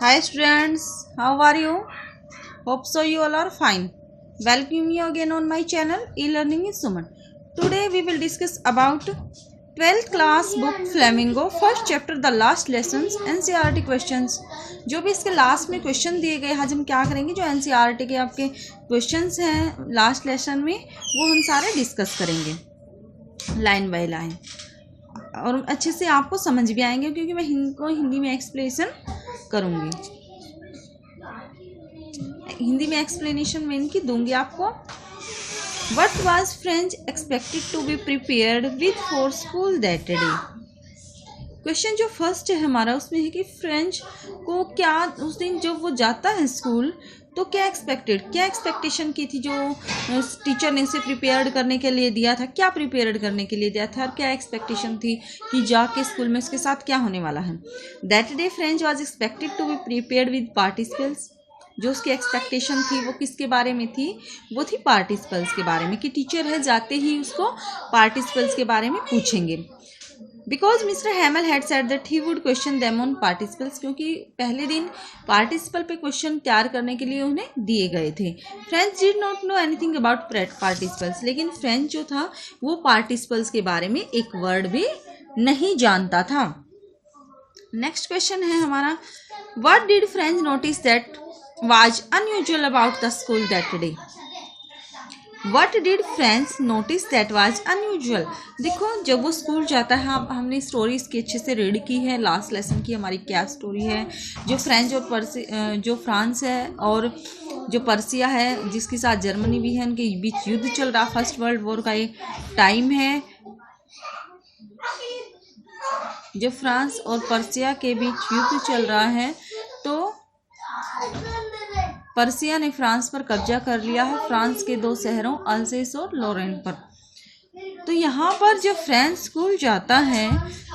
Hi students, how are you? Hope so you all are fine. Welcome you again on my channel E-Learning is Suman. Today we will discuss about 12th class book Flamingo first chapter the last lessons NCERT questions. जो भी इसके last में question दिए गए आज हम क्या करेंगे, जो NCERT के आपके क्वेश्चंस हैं लास्ट लेसन में वो हम सारे डिस्कस करेंगे लाइन बाय लाइन और अच्छे से आपको समझ भी आएंगे क्योंकि मैं हिंदी में एक्सप्लेनेशन करूँगी। हिंदी में एक्सप्लेनेशन में इनकी दूंगी आपको। What was French expected to be prepared with for school that day? Question जो फर्स्ट है हमारा उसमें है कि फ्रेंच को क्या उस दिन जब वो जाता है स्कूल तो क्या एक्सपेक्टेशन की थी, जो टीचर ने इसे प्रिपेयर्ड करने के लिए दिया था, क्या प्रिपेयर्ड करने के लिए दिया था और क्या एक्सपेक्टेशन थी कि जाके स्कूल में उसके साथ क्या होने वाला है। That day French was expected to be prepared with participles. जो उसकी एक्सपेक्टेशन थी वो किसके बारे में थी, वो थी पार्टिसिपल्स के बारे में, कि टीचर है जाते ही उसको पार्टिसिपल्स के बारे में पूछेंगे। Because mister हैमल had said that he would question them on participles, क्योंकि पहले दिन पार्टिसिपल पे क्वेश्चन तैयार करने के लिए उन्हें दिए गए थे। French did not know anything about participles, लेकिन फ्रेंच जो था वो पार्टिसिपल्स के बारे में एक वर्ड भी नहीं जानता था। नेक्स्ट क्वेश्चन है हमारा, what did French notice that was unusual about the school that day. What did Franz notice that was unusual? देखो जब वो स्कूल जाता है, हमने स्टोरी इसकी अच्छे से रीड की है लास्ट लेसन की, हमारी क्या स्टोरी है। जो फ्रेंच और जो फ्रांस है और जो पर्सिया है जिसके साथ जर्मनी भी है, उनके बीच युद्ध चल रहा, फर्स्ट वर्ल्ड वॉर का ये टाइम है। जो फ्रांस और पर्सिया के बीच युद्ध चल रहा है तो पर्सिया ने फ्रांस पर कब्जा कर लिया है, फ्रांस के दो शहरों अल्सेस और लोरेन पर। तो यहाँ पर जब फ्रेंच स्कूल जाता है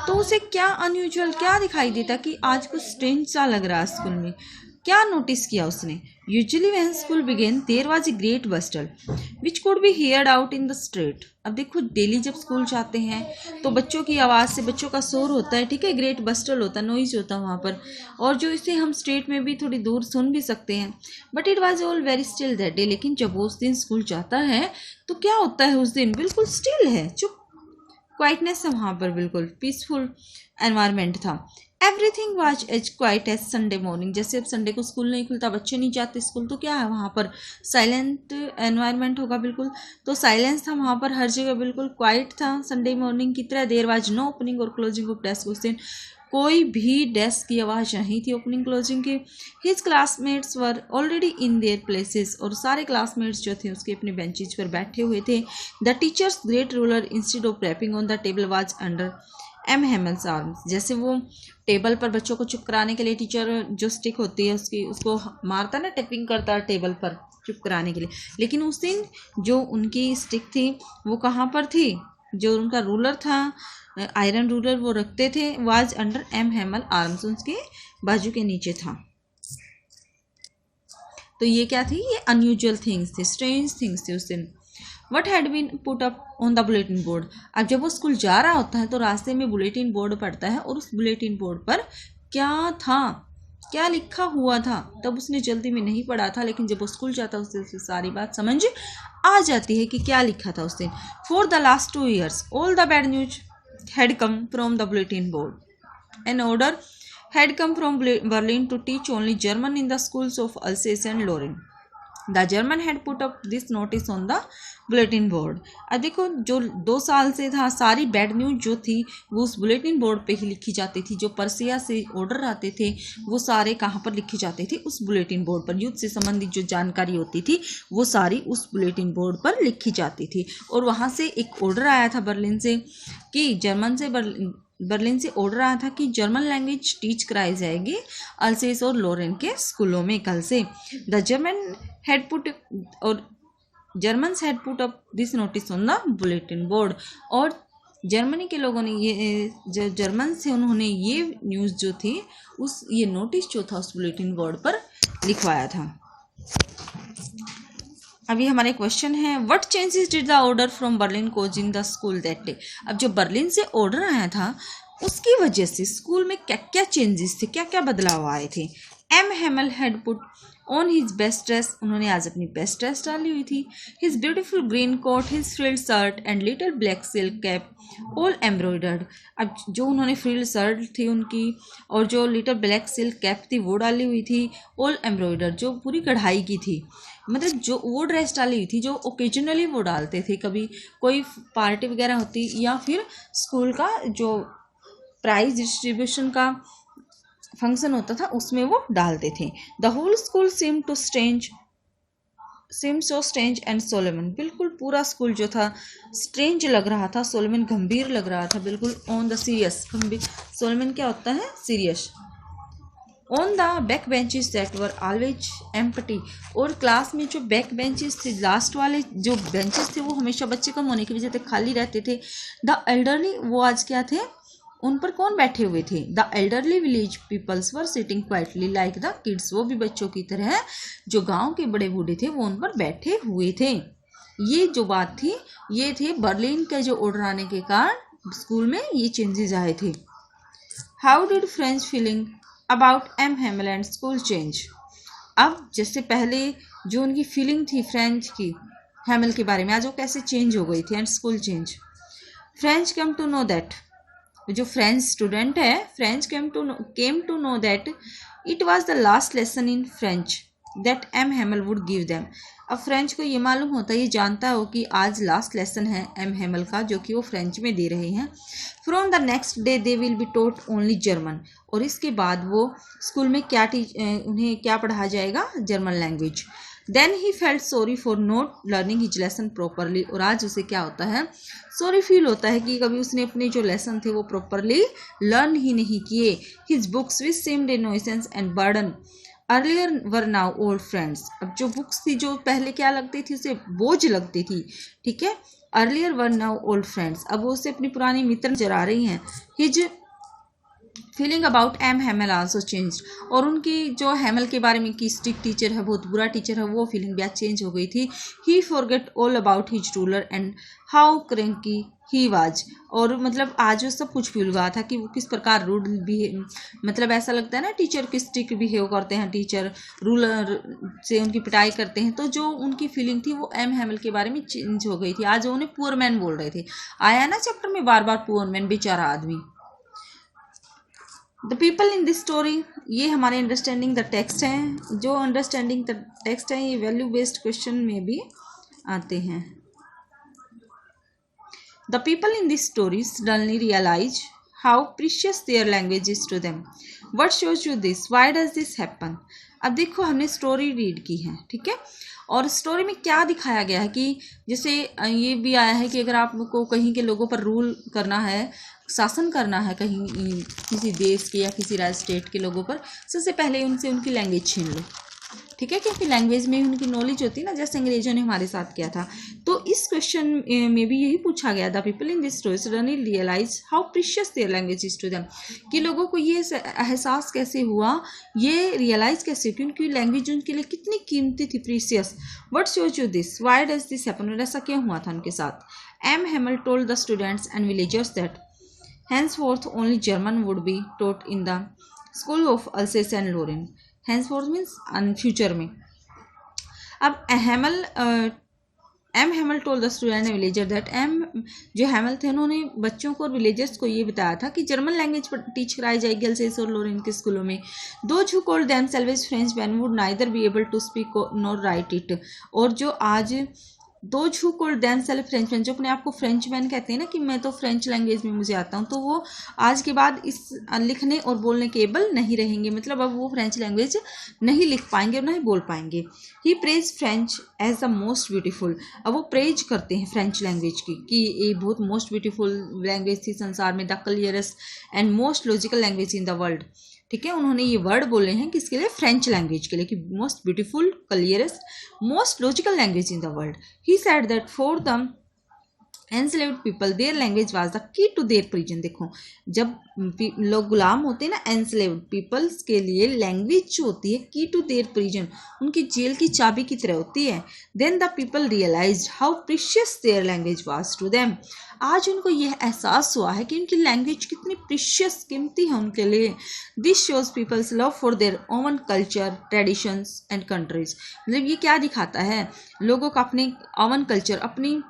तो उसे क्या अनयूजुअल क्या दिखाई देता कि आज कुछ स्ट्रेंज सा लग रहा है स्कूल में। क्या नोटिस किया उसने। Usually when school began there was a great bustle which could be heard out in the street. अब देखो डेली जब स्कूल जाते हैं तो बच्चों की आवाज़ से बच्चों का शोर होता है, ठीक है, ग्रेट बस्टल होता है, नॉइज होता है वहाँ पर, और जो इसे हम स्ट्रीट में भी थोड़ी दूर सुन भी सकते हैं। But it was all very still that day. लेकिन जब वो उस दिन स्कूल जाता है तो क्या होता है, उस दिन बिल्कुल स्टिल है, चुप, क्वाइटनेस है वहाँ पर, बिल्कुल पीसफुल एनवायरनमेंट था। Everything was as quiet as Sunday morning. जैसे अब संडे को स्कूल नहीं खुलता, बच्चे नहीं जाते स्कूल, तो क्या है वहाँ पर साइलेंट एनवायरनमेंट होगा बिल्कुल। तो साइलेंस था वहाँ पर, हर जगह बिल्कुल क्वाइट था संडे मॉर्निंग की तरह। देयर वाज नो ओपनिंग और क्लोजिंग ऑफ डेस्क। उस दिन कोई भी डेस्क की आवाज़ नहीं थी ओपनिंग क्लोजिंग की। His classmates were already in their places. और सारे क्लासमेट्स जो थे उसके अपने बेंचेज पर बैठे हुए थे। The teacher's great ruler instead of rapping on the table was under M Hamel's arms. जैसे वो टेबल पर बच्चों को चुप कराने के लिए टीचर जो स्टिक होती है उसको मारता ना, टैपिंग करता है टेबल पर चुप कराने के लिए। लेकिन उस दिन जो उनकी स्टिक थी वो कहाँ पर थी, जो उनका रूलर था आयरन रूलर वो रखते थे, was under M Hemal arms, उसके बाजू के नीचे था। तो ये क्या थी, ये अनयूजुअल थिंग्स थे, स्ट्रेंज थिंग्स थे उस दिन। What had been put up on the bulletin board. अब जब वो स्कूल जा रहा होता है तो रास्ते में बुलेटिन बोर्ड पड़ता है और उस बुलेटिन बोर्ड पर क्या था, क्या लिखा हुआ था, तब उसने जल्दी में नहीं पढ़ा था, लेकिन जब वो स्कूल जाता है उससे सारी बात समझ आ जाती है कि क्या लिखा था उस दिन। For the last 2 years all the bad news had come from the bulletin board. An order had come from Berlin to teach only German in the schools of Alsace and Lorraine. The German had put up this notice on the bulletin board. अब देखो जो 2 साल से था सारी bad news जो थी वो उस बुलेटिन बोर्ड पे ही लिखी जाती थी। जो पर्सिया से ऑर्डर आते थे वो सारे कहाँ पर लिखे जाते थे, उस बुलेटिन बोर्ड पर। युद्ध से संबंधित जो जानकारी होती थी वो सारी उस बुलेटिन बोर्ड पर लिखी जाती थी। और वहाँ से एक ऑर्डर आया था बर्लिन से कि बर्लिन से ऑर्डर आया था कि जर्मन लैंग्वेज टीच कराई जाएगी अल्सेस और लोरेन के स्कूलों में कल से। The Germans had put up this notice on the bulletin board. और जर्मनी के लोगों ने ये जो जर्मन से उन्होंने ये न्यूज़ जो थी ये नोटिस जो था उस बुलेटिन बोर्ड पर लिखवाया था। अभी हमारे क्वेश्चन है, what changes did the order from Berlin cause in the school that day. अब जो बर्लिन से ऑर्डर आया था उसकी वजह से स्कूल में क्या क्या चेंजेस थे, क्या क्या बदलाव आए थे। M Hamel had put on his best dress, उन्होंने आज अपनी बेस्ट ड्रेस डाली हुई थी। His beautiful green coat, his frilled shirt and little black silk cap all embroidered. अब जो उन्होंने फ्रिल्ड शर्ट थी उनकी और जो लिटिल ब्लैक सिल्क कैप थी वो डाली हुई थी, ऑल एम्ब्रॉयडर्ड जो पूरी कढ़ाई की थी। मतलब जो वो ड्रेस डाली हुई थी जो ओकेजनली वो डालते थे, कभी कोई पार्टी वगैरह होती या फिर स्कूल का जो प्राइज डिस्ट्रीब्यूशन का फंक्शन होता था उसमें वो डालते थे। The whole school seem so strange and solemn, बिल्कुल पूरा स्कूल जो था स्ट्रेंज लग रहा था, सोलेमन गंभीर लग रहा था, बिल्कुल ऑन द सीरियस, गंभीर। सोलेमन क्या होता है? Serious. On the back benches that were always empty, और क्लास में जो बैक बेंचेस थे, लास्ट वाले जो बेंचेस थे वो हमेशा बच्चे कम होने की वजह से खाली रहते थे। द एल्डरली, वो आज क्या थे, उन पर कौन बैठे हुए थे? The elderly village peoples were sitting quietly like the kids, वो भी बच्चों की तरह जो गांव के बड़े बूढ़े थे वो उन पर बैठे हुए थे। ये जो बात थी ये थे बर्लिन के जो ऑर्डर आने के कारण स्कूल में ये चेंजेस आए थे। How did French feeling about M Hamel and school change? अब जैसे पहले जो उनकी फीलिंग थी फ्रेंच की हेमल के बारे में, आज वो कैसे चेंज हो गई थी and school change. French come to know that, जो फ्रेंच स्टूडेंट है, French came to know that it was the last lesson in French that M Hamel would give them. अब फ्रेंच को ये मालूम होता है, ये जानता हो कि आज लास्ट लेसन है एम हेमल का जो कि वो फ्रेंच में दे रहे हैं। From the next day they will be taught only German, और इसके बाद वो स्कूल में क्या उन्हें क्या पढ़ाया जाएगा? German language. Then he felt sorry for not learning his lesson properly, और आज उसे क्या होता है? सॉरी फील होता है कि कभी उसने अपने जो लेसन थे वो प्रॉपरली लर्न ही नहीं किए। His books which सेम्ड innocence and burden earlier were now old friends, अब जो बुक्स थी जो पहले क्या लगती थी उसे बोझ लगती थी, ठीक है। Earlier were now old friends, अब वो उसे अपनी पुरानी मित्र नजर आ रही हैं। His feeling about M Hamel also change, और उनकी जो हेमल के बारे में कि स्ट्रिक्ट टीचर है, बहुत बुरा टीचर है, वो फीलिंग भी आज चेंज हो गई थी। He forget all about his ruler and how cranky he was, और मतलब आज वो सब कुछ भूल गया था कि वो किस प्रकार रूड बिहेव, मतलब ऐसा लगता है ना टीचर किस स्ट्रिक्ट बिहेव करते हैं, टीचर रूलर से उनकी पिटाई करते हैं, तो जो उनकी फीलिंग थी वो एम हेमल के बारे में चेंज हो गई थी। आज वो उन्हें पुअर मैन बोल रहे थे, आया ना चैप्टर में बार बार पुअर मैन, बेचारा आदमी। The people in this story, ये हमारे अंडरस्टैंडिंग द टेक्स्ट हैं। जो अंडरस्टैंडिंग द टेक्स्ट है ये वैल्यू बेस्ड क्वेश्चन में भी आते हैं। The people in this story suddenly realise how precious their language is to them. What shows you this? Why does this happen? अब देखो हमने स्टोरी रीड की है, ठीक है, और स्टोरी में क्या दिखाया गया है कि जैसे ये भी आया है कि अगर आपको कहीं के लोगों पर रूल करना है, शासन करना है कहीं किसी देश के या किसी राज्य स्टेट के लोगों पर, सबसे पहले उनसे उनकी लैंग्वेज छीन लो, ठीक है, क्योंकि लैंग्वेज में ही उनकी नॉलेज होती है ना, जैसे अंग्रेजों ने हमारे साथ किया था। तो इस क्वेश्चन में भी यही पूछा गया, the people in this story suddenly realise how precious their language is to them, कि लोगों को ये एहसास कैसे हुआ, ये रियलाइज कैसे कि उनकी लैंग्वेज उनके लिए कितनी कीमती थी, precious. What shows you this? Why does this happen? ऐसा क्यों हुआ था उनके साथ? M Hamel told the students and villagers that henceforth only German would be taught in the school of Alsace and Lorraine. Henceforth means future में। अब M Hamel told the student and villager that, जो Hamel थे उन्होंने बच्चों को और villagers को ये बताया था कि जर्मन लैंग्वेज पर टीच कराई जाएगी अल्सेस और लोरेन के स्कूलों में। Those who called themselves French man would neither be able to speak nor write it, और जो आज those who called themselves French man, जो अपने आप को फ्रेंच मैन कहते हैं ना कि मैं तो फ्रेंच लैंग्वेज में मुझे आता हूँ, तो वो आज के बाद इस लिखने और बोलने के एबल नहीं रहेंगे, मतलब अब वो फ्रेंच लैंग्वेज नहीं लिख पाएंगे और नहीं बोल पाएंगे। He praise French as the most beautiful, अब वो प्रेज करते हैं फ्रेंच लैंग्वेज की कि ये बहुत मोस्ट ब्यूटीफुल लैंग्वेज थी संसार में, the clearest and most logical language in the world, ठीक है। उन्होंने ये वर्ड बोले हैं किसके लिए? फ्रेंच लैंग्वेज के लिए, कि most beautiful, clearest, most logical language in the world. He said that for the enslaved people their language was the key to their prison. देखो जब लोग गुलाम होते हैं ना, एनस्लेव्ड पीपल्स के लिए लैंग्वेज जो होती है की टू देयर प्रिजन, उनकी जेल की चाबी की तरह होती है। Then the people realised how precious their language was to them. आज उनको यह एहसास हुआ है कि उनकी लैंग्वेज कितनी प्रीशियस, कीमती है उनके लिए। This shows people's love for their own culture, traditions and countries. मतलब ये क्या दिखाता है, लोगों का अपने ओवन कल्चर, अपनी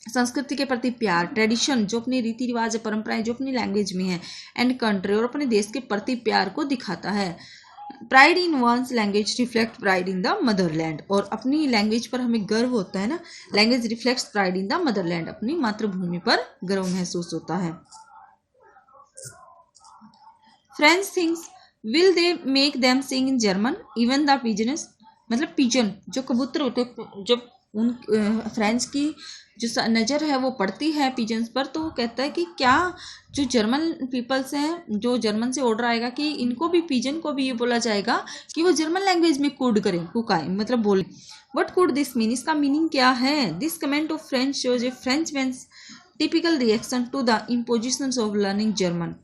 संस्कृति के प्रति प्यार, ट्रेडिशन जो अपने रीति रिवाज परंपराएं जो अपनी लैंग्वेज में है, एंड कंट्री और अपने देश के प्रति प्यार को दिखाता है। Pride in one's language reflect pride in the motherland. और अपनी लैंग्वेज पर हमें गर्व होता है ना, language reflects pride in the motherland, अपनी मातृभूमि पर गर्व महसूस होता है। French things will they make them sing in German even the pigeons. मतलब पिजन जो कबूतर होते, जब उन फ्रेंच की जो नज़र है वो पड़ती है पिजन्स पर, तो वो कहता है कि क्या जो जर्मन पीपल्स हैं, जो जर्मन से ऑर्डर आएगा कि इनको भी, पिजन को भी ये बोला जाएगा कि वो जर्मन लैंग्वेज में कूड करें, कुकाएं, मतलब बोले। व्हाट कुड दिस मीन, इसका मीनिंग क्या है। This comment of French shows a French man's typical reaction to the impositions of learning German.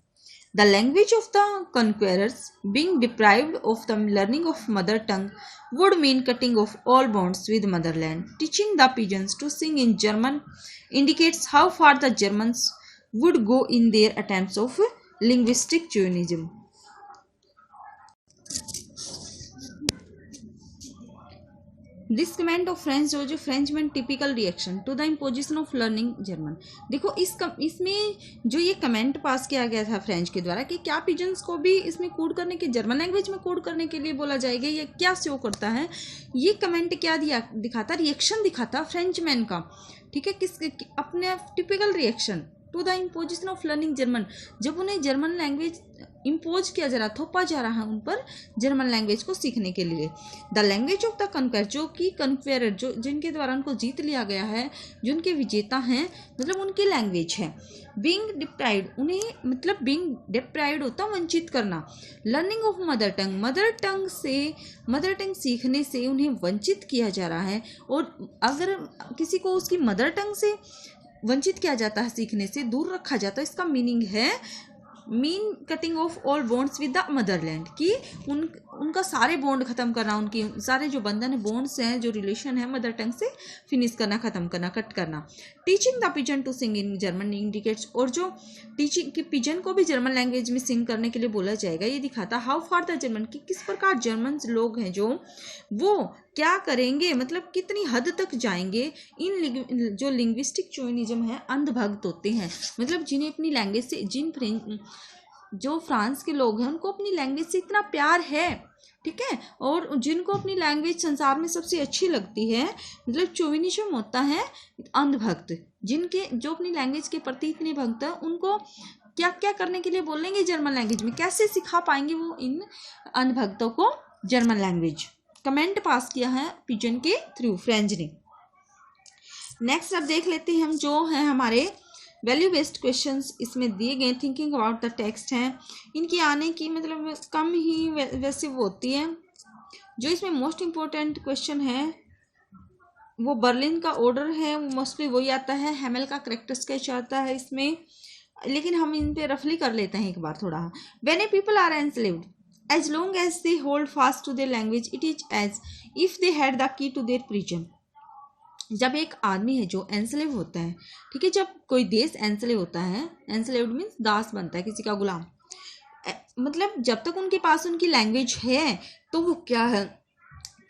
The language of the conquerors being deprived of the learning of mother tongue would mean cutting off all bonds with motherland. Teaching the pigeons to sing in German indicates how far the Germans would go in their attempts of linguistic chauvinism. This comment of French जो Frenchman typical reaction to the imposition of learning German. देखो इसमें जो ये comment pass किया गया था French के द्वारा कि क्या पिजन्स को भी इसमें कोड करने के, जर्मन लैंग्वेज में कोड करने के लिए बोला जाएगा, ये क्या शो करता है, ये कमेंट क्या दिखाता, रिएक्शन दिखाता फ्रेंचमैन का, ठीक है, किस अपने typical reaction to the imposition of learning German. जब उन्हें जर्मन लैंग्वेज इम्पोज किया जा रहा, थोपा जा रहा है उन पर जर्मन लैंग्वेज को सीखने के लिए। द लैंग्वेज ऑफ द कन्क्वेर, जो कि कन्क्वेरर जो जिनके द्वारा उनको जीत लिया गया है, जो उनके विजेता हैं, मतलब उनकी लैंग्वेज है। बीइंग डिप्राइव्ड, उन्हें मतलब बीइंग डिप्राइव्ड होता वंचित करना। Learning of mother tongue, mother tongue सीखने से उन्हें वंचित किया जा रहा है। और अगर किसी को उसकी मदर टंग से वंचित किया जाता है, सीखने से दूर रखा जाता है, इसका मीनिंग है mean cutting of all bonds with the Motherland, कि उनका सारे बॉन्ड खत्म करना, उनकी सारे जो बंधन है, बॉन्ड्स हैं, जो रिलेशन है मदर टंग से फिनिश करना, खत्म करना, कट करना। Teaching the pigeon to sing in German indicates, और जो टीचिंग की पिजन को भी जर्मन लैंग्वेज में सिंग करने के लिए बोला जाएगा, ये दिखाता हाउ फार द जर्मन, कि किस प्रकार जर्मन लोग हैं जो वो क्या करेंगे, मतलब कितनी हद तक जाएंगे इन जो लिंग्विस्टिक चोइनिज्म है, अंधभक्त होते हैं, मतलब जिन्हें अपनी लैंग्वेज से, जो फ्रांस के लोग हैं उनको अपनी लैंग्वेज से इतना प्यार है, ठीक है, और जिनको अपनी लैंग्वेज संसार में सबसे अच्छी लगती है, मतलब चोविनिज्म होता है अंधभक्त, जिनके जो अपनी लैंग्वेज के प्रति इतने भक्त हैं, उनको क्या क्या करने के लिए बोलेंगे जर्मन लैंग्वेज में, कैसे सिखा पाएंगे वो इन अंधभक्तों को जर्मन लैंग्वेज। कमेंट पास किया है पिजन के थ्रू फ्रेंच ने। नेक्स्ट अब देख लेते हैं हम जो है हमारे वैल्यू बेस्ड क्वेश्चंस इसमें दिए गए, थिंकिंग अबाउट द टेक्स्ट हैं, इनकी आने की मतलब कम ही वैसे वो होती है। जो इसमें मोस्ट इम्पोर्टेंट क्वेश्चन है वो बर्लिन का ऑर्डर है, वो मोस्टली वही आता है, हैमेल का करेक्टर स्केच आता है इसमें, लेकिन हम इन पे रफली कर लेते हैं एक बार थोड़ा। When a people are enslaved as long as they hold fast to their language, it is as if they had the key to their prison. जब एक आदमी है जो एनस्लेव होता है, ठीक है, जब कोई देश एनस्लेव होता है, एनस्लेव्ड मीन्स दास बनता है, किसी का गुलाम, मतलब जब तक उनके पास उनकी लैंग्वेज है तो वो क्या है,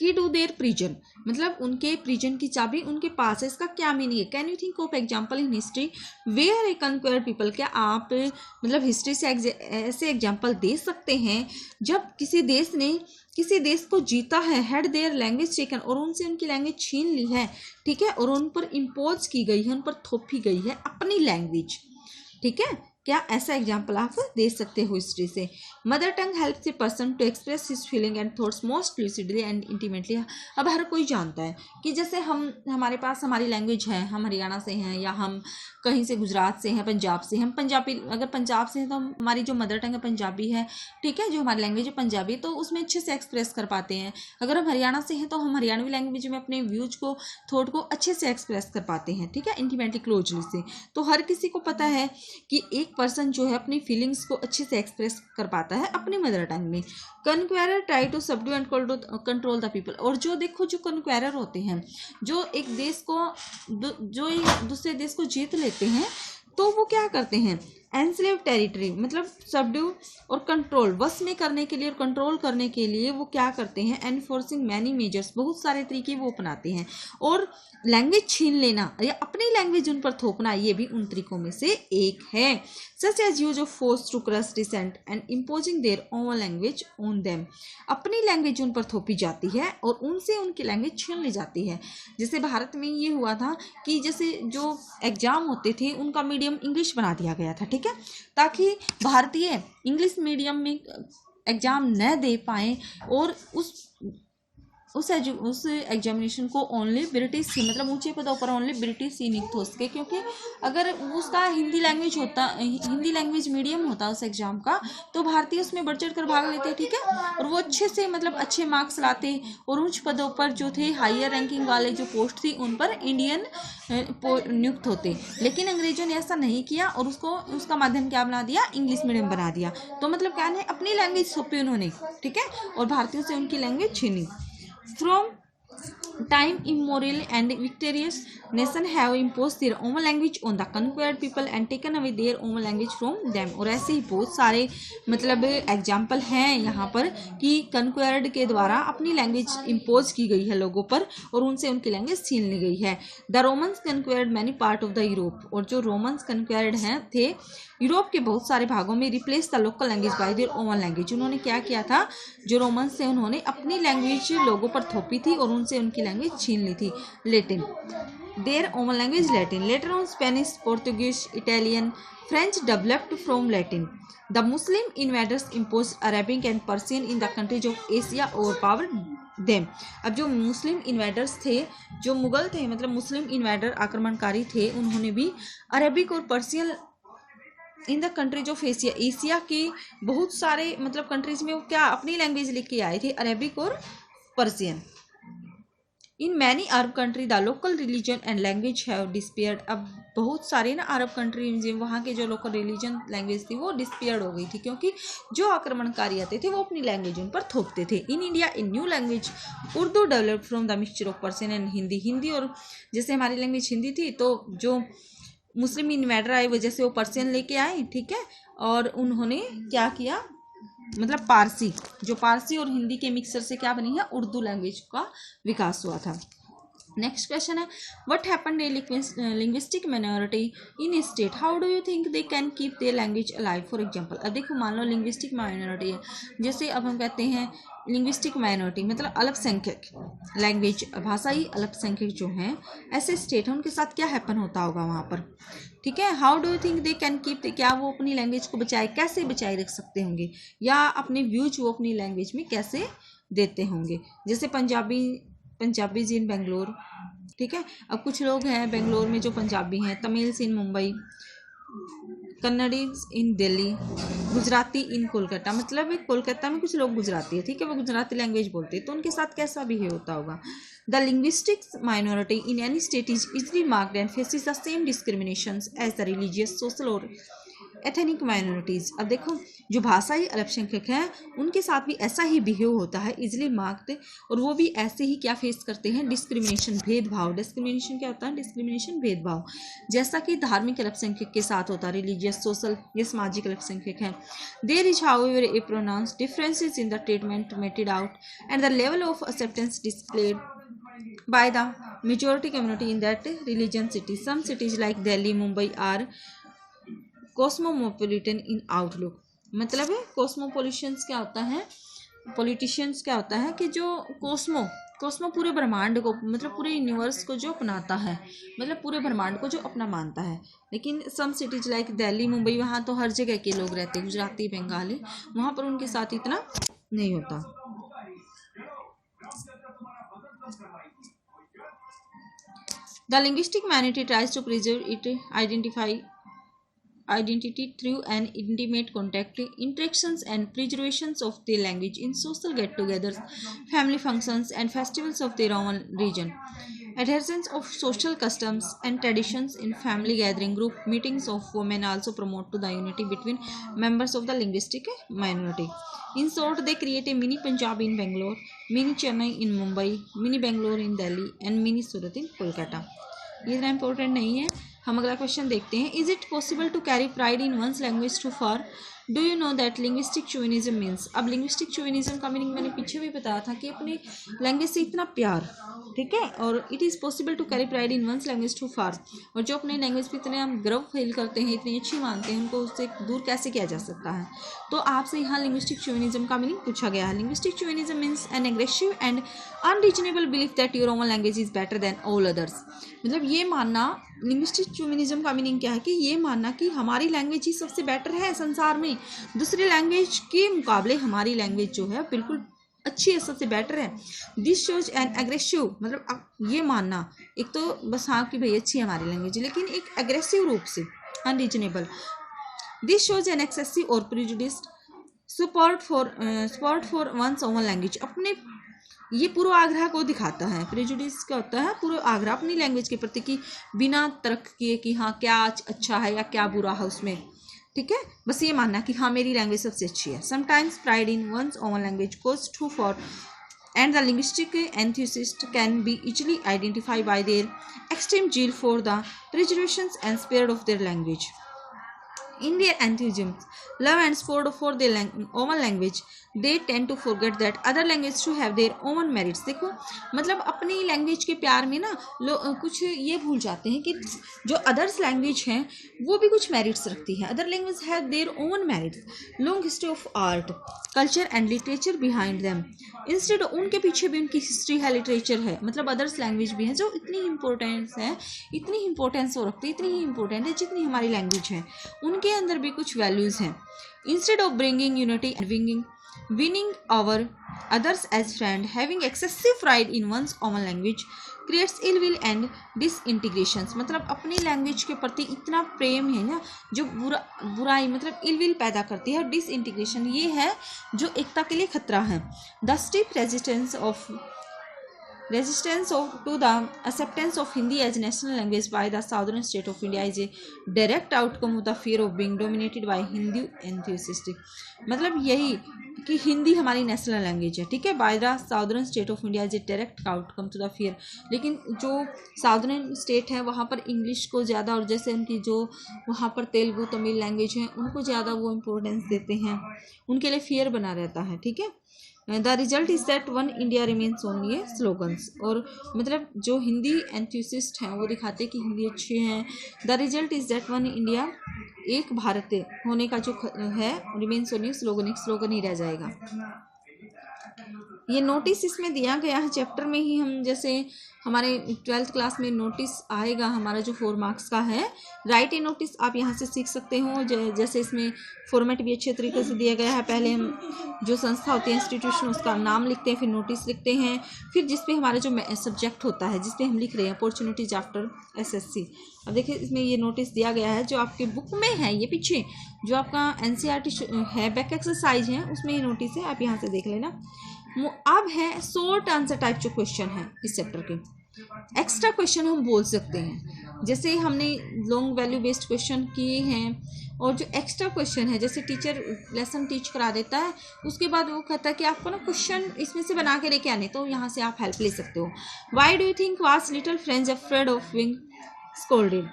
की टू देयर प्रिजन, मतलब उनके प्रिजन की चाबी उनके पास है। इसका क्या मीनिंग है, can you think of example in history where a conquered people, क्या आप मतलब हिस्ट्री से ऐसे एग्जाम्पल दे सकते हैं जब किसी देश ने किसी देश को जीता है, हैड देयर लैंग्वेज टेकन, और उनसे उनकी लैंग्वेज छीन ली है, ठीक है, और उन पर इम्पोज की गई है, उन पर थोपी गई है अपनी लैंग्वेज, ठीक है, क्या ऐसा एग्जाम्पल आप दे सकते हो हिस्ट्री से? Mother tongue helps a person to express his feeling and thoughts most lucidly and intimately. अब हर कोई जानता है कि जैसे हमारे पास हमारी लैंग्वेज है, हम हरियाणा से हैं या हम कहीं से गुजरात से हैं, पंजाब से, हम पंजाबी, अगर पंजाब से हैं तो हमारी जो मदर टंग है पंजाबी है, ठीक है, जो हमारी लैंग्वेज है पंजाबी, तो उसमें अच्छे से एक्सप्रेस कर पाते हैं। अगर हम हरियाणा से हैं तो हम हरियाणवी लैंग्वेज में अपने व्यूज को, थॉट को अच्छे से एक्सप्रेस कर पाते हैं, ठीक है, इंटीमेटली क्लोजली से। तो हर किसी को पता है कि एक पर्सन जो है अपनी फीलिंग्स को अच्छे से एक्सप्रेस कर पाता है अपनी मदर टंग में। Conqueror try to subdue and control the people. और जो देखो जो कन्क्वेरर होते हैं, जो एक देश को, जो दूसरे देश को जीत लेते हैं, तो वो क्या करते हैं, एनस्लेव टेरिटरी मतलब सबड्यू और कंट्रोल, वश में करने के लिए और कंट्रोल करने के लिए वो क्या करते हैं, एनफोर्सिंग मैनी मेजर्स, बहुत सारे तरीके वो अपनाते हैं। और लैंग्वेज छीन लेना या अपनी लैंग्वेज उन पर थोपना, ये भी उन तरीकों में से एक है। Such as use of force to crush dissent and imposing their own language on them. अपनी लैंग्वेज उन पर थोपी जाती है और उनसे उनकी लैंग्वेज छीन ली जाती है। जैसे भारत में ये हुआ था कि जैसे जो एग्जाम होते थे उनका मीडियम इंग्लिश बना दिया गया था, ठीक है, ताकि भारतीय इंग्लिश मीडियम में एग्जाम न दे पाए और उस एग्जामिनेशन को ओनली ब्रिटिश ही, मतलब ऊंचे पदों पर ओनली ब्रिटिश ही नियुक्त हो सके। क्योंकि अगर उसका हिंदी लैंग्वेज मीडियम होता उस एग्जाम का, तो भारतीय उसमें बढ़ चढ़ कर भाग लेते, ठीक है, और वो अच्छे से मतलब अच्छे मार्क्स लाते और उच्च पदों पर जो थे, हायर रैंकिंग वाले जो पोस्ट थी, उन पर इंडियन नियुक्त होते। लेकिन अंग्रेजों ने ऐसा नहीं किया और उसका माध्यम क्या बना दिया, इंग्लिश मीडियम बना दिया। तो मतलब क्या है, अपनी लैंग्वेज सौंपी उन्होंने, ठीक है, और भारतीयों से उनकी लैंग्वेज छीनी। From time immemorial and victorious nation have imposed their own language on the conquered people and taken away their own language from them। और ऐसे ही बहुत सारे मतलब एग्जाम्पल हैं यहाँ पर कि कन्क्वेयर्ड के द्वारा अपनी लैंग्वेज इम्पोज की गई है लोगों पर और उनसे उनकी लैंग्वेज छीन ली गई है। The Romans conquered many part of the Europe. और जो रोमन्स कन्क्वेयर्ड हैं थे यूरोप के बहुत सारे भागों में, replace the local language by there own language. उन्होंने क्या किया था, जो रोमन्स थे उन्होंने अपनी लैंग्वेज लोगों पर थोपी थी और उनसे उनकी लैंग्वेज छीन ली थी। Latin, there own language Latin. Later on Spanish, Portuguese, Italian, French developed from Latin. The Muslim invaders impose Arabic and Persian in the countries of Asia overpowered them. अब जो मुस्लिम इन्वेडर्स थे, जो मुगल थे, मतलब मुस्लिम इन्वेडर आक्रमणकारी थे, उन्होंने भी अरेबिक और Persian in the countries of Asia, Asia के बहुत सारे मतलब कंट्रीज में वो क्या अपनी लैंग्वेज लेके आए थे, अरेबिक और Persian. In many Arab country the local religion and language have despaired. अब बहुत सारे ना अरब कंट्री वहाँ के जो लोकल रिलीजन लैंग्वेज थी वो डिस्पेयर्ड हो गई थी, क्योंकि जो आक्रमणकारी आते थे वो अपनी लैंग्वेज उन पर थोपते थे। In India in new language Urdu developed from the mixture of Persian and Hindi. Hindi और जैसे हमारी लैंग्वेज हिंदी थी, तो जो मुस्लिम इन्वेडर आए वजह से वो पर्सियन लेके आए, ठीक है, और उन्होंने क्या किया, मतलब पारसी, जो पारसी और हिंदी के मिक्सर से क्या बनी है, उर्दू लैंग्वेज का विकास हुआ था। नेक्स्ट क्वेश्चन है, what happened A linguistic minority in A state, how do you think they can keep their language alive. For example, अब देखो मान लो लिंग्विस्टिक माइनॉरिटी है, जैसे अब हम कहते हैं लिंग्विस्टिक माइनॉरिटी मतलब अल्पसंख्यक, लैंग्वेज भाषाई अल्पसंख्यक जो हैं, ऐसे स्टेट हैं, उनके साथ क्या हैपन होता होगा वहाँ पर, ठीक है। How do you think they can keep, क्या वो अपनी लैंग्वेज को कैसे बचाए रख सकते होंगे, या अपने व्यूज वो अपनी लैंग्वेज में कैसे देते होंगे। जैसे पंजाबीज इन बेंगलोर, ठीक है, अब कुछ लोग हैं बेंगलोर में जो पंजाबी हैं, तमिल्स इन मुंबई, कन्नड़ीज इन दिल्ली, गुजराती इन कोलकाता, मतलब कोलकाता में कुछ लोग गुजराती है, ठीक है, वो गुजराती लैंग्वेज बोलते हैं, तो उनके साथ कैसा बिहेव होता होगा। The linguistic minority in any state is easily marked and faces the same discriminations as the religious, social और एथनिक माइनॉरिटीज़। अब देखो जो भाषाई अल्पसंख्यक हैं उनके साथ भी ऐसा ही बिहेव होता है, इजली मार्क्ड, और वो भी ऐसे ही क्या फेस करते हैं, डिस्क्रिमिनेशन, भेदभाव। डिस्क्रिमिनेशन क्या होता है, डिस्क्रिमिनेशन भेदभाव, जैसा कि धार्मिक अल्पसंख्यक के साथ होता है, रिलीजियस, सोशल, ये सामाजिक अल्पसंख्यक हैं। There is however a pronounce differences in the treatment meted out and the level of acceptance displayed by the majority community in that religion city. Some cities like Delhi, Mumbai are cosmopolitan in outlook। मतलब है कॉस्मोपोलिटन्स क्या होता है, politicians क्या होता है कि जो कोस्मो कोस्मो पूरे ब्रह्मांड को, मतलब पूरे यूनिवर्स को जो अपनाता है, मतलब पूरे ब्रह्मांड को जो अपना मानता है। लेकिन सम सिटीज लाइक दिल्ली, मुंबई, वहाँ तो हर जगह के लोग रहते हैं, गुजराती, बंगाली, वहाँ पर उनके साथ इतना नहीं होता। The linguistic humanity tries to preserve its identity through an intimate contact, interactions and preservations of their language in social get-togethers, family functions and festivals of their own region. Adherence of social customs and traditions in family gathering, group meetings of women also promote to the unity between members of the linguistic minority. In short, they create a mini Punjab in Bangalore, mini Chennai in Mumbai, mini Bangalore in Delhi and mini Surat in Kolkata. ये इतना important नहीं है। हम अगला question देखते हैं। Is it possible to carry pride in one's language too far? Do you know that linguistic chauvinism means? अब linguistic chauvinism का मीनिंग मैंने पीछे भी बताया था कि अपने लैंग्वेज से इतना प्यार, ठीक है, और it is possible to carry pride in one's language too far, और जो अपने लैंग्वेज पे इतने हम गर्व फील करते हैं, इतनी अच्छी मानते हैं, उनको उससे दूर कैसे किया जा सकता है? तो आपसे यहाँ लिंग्विस्टिक चोविनिज्म का मीनिंग पूछा गया है। Linguistic chauvinism means an aggressive and unreasonable belief that your own language is better than all others. मतलब ये मानना, लिंग्विस्टिक चोविनिज्म का मीनिंग क्या है कि ये मानना कि हमारी लैंग्वेज ही सबसे बेटर है संसार में, दूसरी लैंग्वेज के मुकाबले हमारी लैंग्वेज जो है बिल्कुल अच्छी है, सबसे बेटर है। दिस शोज एन एग्रेसिव, मतलब ये मानना, एक तो बस हाँ कि भाई अच्छी है हमारी लैंग्वेज, लेकिन एक एग्रेसिव रूप से, unreasonable. This shows an excessive और prejudiced support for one's own language, अपने ये पूर्वाग्रह को दिखाता है। प्रेजुडिस क्या होता है? पूर्वाग्रह अपनी लैंग्वेज के प्रति कि बिना तर्क किए कि हाँ क्या अच्छा है या क्या बुरा है उसमें, ठीक है, बस ये मानना कि हाँ मेरी लैंग्वेज सबसे अच्छी है। Sometimes pride in one's own language goes too far and the linguistic enthusiast can be easily identified by their extreme zeal for the preservations and spirit of their language. In their enthusiasm, love and support for their own language, they tend to forget that other languages to have their own merits. देखो मतलब अपनी language के प्यार में ना लोग कुछ ये भूल जाते हैं कि जो अदर्स लैंग्वेज हैं वो भी कुछ मेरिट्स रखती है। Other language have their own merits, long history of art, culture and literature behind them. Instead उनके पीछे भी उनकी हिस्ट्री है, लिटरेचर है, मतलब अदर्स लैंग्वेज भी है जो इतनी इंपॉर्टेंस है, इतनी इंपॉर्टेंस वो रखती है, इतनी ही इंपॉर्टेंट है जितनी हमारी लैंग्वेज है, उनके अंदर भी कुछ वैल्यूज़ हैं। Instead of bringing unity and winning our others as friend, having excessive pride in one's own language creates ill will and disintegrations। मतलब अपनी लैंग्वेज के प्रति इतना प्रेम है ना जो बुराई मतलब इल विल पैदा करती है, और डिसइंटीग्रेशन ये है जो एकता के लिए खतरा है। The stiff resistance to the acceptance of Hindi as national language by the southern state of India is a direct outcome of the fear of being dominated by Hindu enthusiasts। मतलब यही कि हिंदी हमारी नेशनल लैंग्वेज है, ठीक है, by the southern state of India is a direct outcome to the fear. लेकिन जो southern state है वहाँ पर इंग्लिश को ज़्यादा, और जैसे उनकी जो वहाँ पर तेलुगु तमिल लैंग्वेज है उनको ज़्यादा वो इम्पोर्टेंस देते हैं, उनके लिए फियर बना रहता है, ठीक है। The result is that one India remains only A slogans, और मतलब जो हिंदी एंथुसिस्ट हैं वो दिखाते हैं कि हिंदी अच्छी है। The result is that one India, एक भारत होने का जो है, रिमेन्स ओनली स्लोगन, एक स्लोगन ही रह जाएगा। ये नोटिस इसमें दिया गया है चैप्टर में ही, हम जैसे हमारे 12th क्लास में नोटिस आएगा हमारा जो 4 मार्क्स का है, राइट ए नोटिस, आप यहाँ से सीख सकते हो। जैसे इसमें फॉर्मेट भी अच्छे तरीके से दिया गया है। पहले हम जो संस्था होती है, इंस्टीट्यूशन, उसका नाम लिखते हैं, फिर नोटिस लिखते हैं, फिर जिसपे हमारा जो सब्जेक्ट होता है जिसपे हम लिख रहे हैं अपॉर्चुनिटीज आफ्टर SSC। अब देखिए इसमें ये नोटिस दिया गया है जो आपके बुक में है, ये पीछे जो आपका NCERT है बैक एक्सरसाइज है उसमें ये नोटिस है, आप यहाँ से देख लेना। अब है शॉर्ट आंसर टाइप जो क्वेश्चन है इस चैप्टर के, एक्स्ट्रा क्वेश्चन हम बोल सकते हैं। जैसे हमने लॉन्ग वैल्यू बेस्ड क्वेश्चन किए हैं, और जो एक्स्ट्रा क्वेश्चन है जैसे टीचर लेसन टीच करा देता है, उसके बाद वो कहता है कि आपको ना क्वेश्चन इसमें से बना के लेके आने, तो यहाँ से आप हेल्प ले सकते हो। Y do you think was little French afraid of being scolded?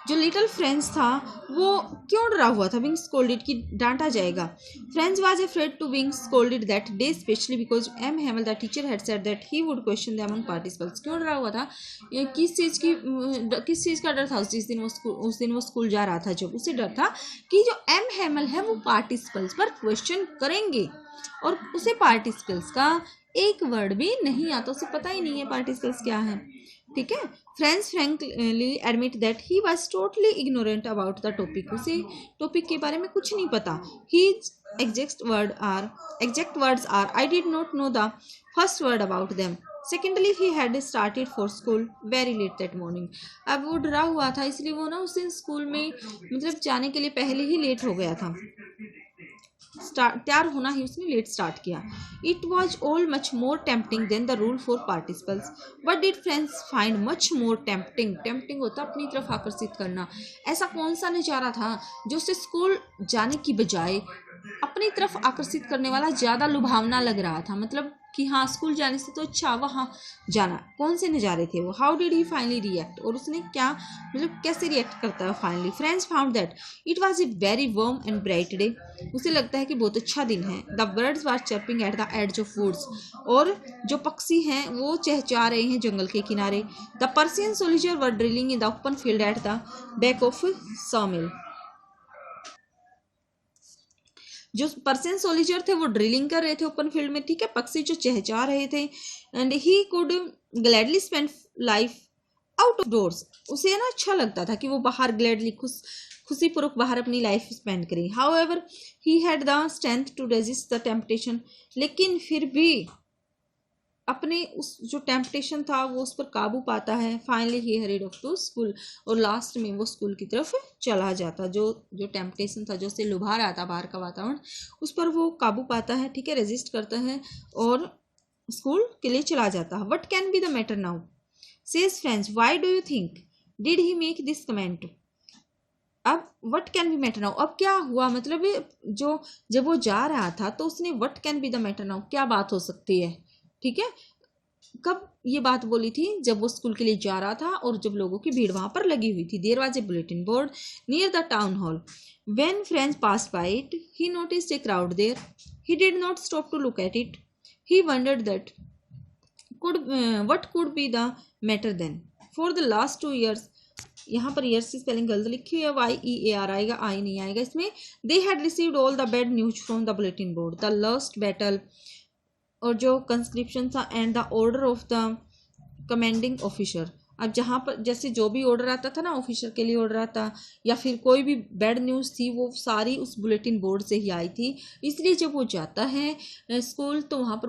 जो लिटिल फ्रेंच था वो क्यों डरा हुआ था बीइंग स्कोल्डेड, कि डांटा जाएगा। French was afraid to being scolded that day specially because M Hamel the teacher had said that he would question the among participants. क्यों डरा हुआ था, ये किस चीज़ का डर था? उस दिन वो स्कूल जा रहा था, जब उसे डर था कि जो एम हेमल है वो पार्टिसिपेंट्स पर क्वेश्चन करेंगे, और उसे पार्टिसिपल्स का एक वर्ड भी नहीं आता, उसे पता ही नहीं है पार्टिसिपल्स क्या है, ठीक है। Friends frankly admit that he was totally ignorant about the topic, उसे टॉपिक के बारे में कुछ नहीं पता। ही exact words are I did not know the first word about them. Secondly, he had started for school very late that morning. अब वो डरा हुआ था, इसलिए वो ना उस दिन स्कूल में मतलब जाने के लिए पहले ही लेट हो गया था, तैयार होना ही उसने लेट स्टार्ट किया। It was all much more tempting than the rule for participles. What did Franz find much more tempting, tempting होता अपनी तरफ आकर्षित करना। ऐसा कौन सा नज़ारा था जो उसे स्कूल जाने की बजाय अपनी तरफ आकर्षित करने वाला, ज़्यादा लुभावना लग रहा था, मतलब कि हाँ स्कूल जाने से तो अच्छा वहाँ जाना। कौन से नज़ारे थे वो? How did he finally react, और उसने क्या मतलब कैसे रिएक्ट करता है finally? Franz found that it was a very warm and bright day, उसे लगता है कि बहुत अच्छा दिन है। The birds were chirping at the edge of woods, और जो पक्षी हैं वो चहचहा रहे हैं जंगल के किनारे। The Persian soldier were drilling in the open field at the back of सॉमिल, जो पर्सियन सोल्जर थे वो ड्रिलिंग कर रहे थे ओपन फील्ड में, ठीक है। पक्षी जो चहचहा रहे थे। And he could gladly spend life out of doors, उसे ना अच्छा लगता था कि वो बाहर ग्लैडली खुशीपूर्वक बाहर अपनी लाइफ स्पेंड करें। However he had the strength to resist the temptation, लेकिन फिर भी अपने उस जो टेम्पटेशन था वो उस पर काबू पाता है। Finally he hurried off to school, और लास्ट में वो स्कूल की तरफ चला जाता। जो टेम्पटेशन था जो उसे लुभा रहा था बाहर का वातावरण, उस पर वो काबू पाता है, ठीक है, रेजिस्ट करता है और स्कूल के लिए चला जाता है। What can be the matter now says friends, why do you think did he make this comment. अब what can be matter now, अब क्या हुआ, मतलब जो जब वो जा रहा था तो उसने what can be the matter now, क्या बात हो सकती है, ठीक है। कब ये बात बोली थी? जब वो स्कूल के लिए जा रहा था और जब लोगों की भीड़ वहां पर लगी हुई थी। There was a bulletin board near the town hall. When Franz passed by it he noticed a crowd there. He did not stop to look at it. He wondered that what could be the matter then. For the last 2 years, यहाँ पर years की spelling गलत लिखी हुई है, YEAR आएगा, आई नहीं आएगा इसमें। They had received all the bad news from the bulletin board, the last battle, और जो कंस्क्रिप्शन था, and the order of the commanding officer. अब जहाँ पर जैसे जो भी ऑर्डर आता था ना, ऑफिसर के लिए ऑर्डर आता या फिर कोई भी बैड न्यूज़ थी, वो सारी उस बुलेटिन बोर्ड से ही आई थी। इसलिए जब वो जाता है स्कूल तो वहाँ पर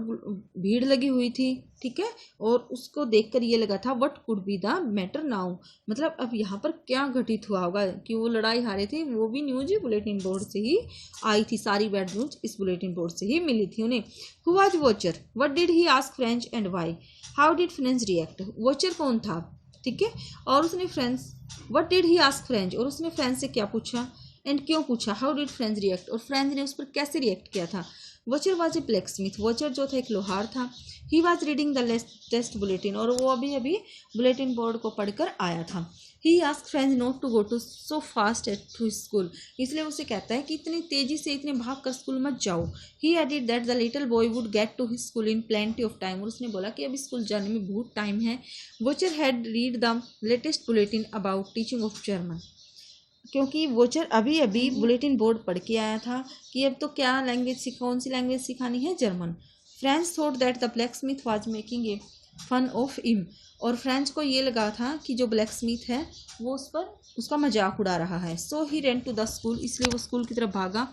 भीड़ लगी हुई थी, ठीक है, और उसको देखकर ये लगा था what could be the matter now, मतलब अब यहाँ पर क्या घटित हुआ होगा कि वो लड़ाई हारे थे। वो भी न्यूज बुलेटिन बोर्ड से ही आई थी, सारी बैड न्यूज इस बुलेटिन बोर्ड से ही मिली थी उन्हें। Who was Wachter, what did he ask Franz and why, how did Franz react. Wachter कौन था, ठीक है, और उसने Franz, what did he ask Franz, और उसने फ्रेंच से क्या पूछा, एंड क्यों पूछा, हाउ डिड फ्रेंच रिएक्ट, और फ्रेंच ने उस पर कैसे रिएक्ट किया था। Wachter was a blacksmith, Wachter जो था एक लोहार था। He was reading the test bulletin, और वो अभी अभी बुलेटिन बोर्ड को पढ़कर आया था। He ask French not to go to so fast at to school, इसलिए उसे कहता है कि इतनी तेजी से इतने भाग कर स्कूल मत जाओ। He added that the little boy would get to his school in plenty of time, और उसने बोला कि अभी स्कूल जाने में बहुत टाइम है। Watcher had read the latest bulletin about teaching of German, क्योंकि वॉचर अभी अभी बुलेटिन बोर्ड पढ़ के आया था कि अब तो क्या लैंग्वेज कौन सी लैंग्वेज सिखानी है, German. Franz thought that the blacksmith was making a fun of him, और फ्रेंच को ये लगा था कि जो ब्लैक स्मिथ है वो उस पर उसका मजाक उड़ा रहा है। सो ही रेन टू द स्कूल, इसलिए वो स्कूल की तरफ भागा।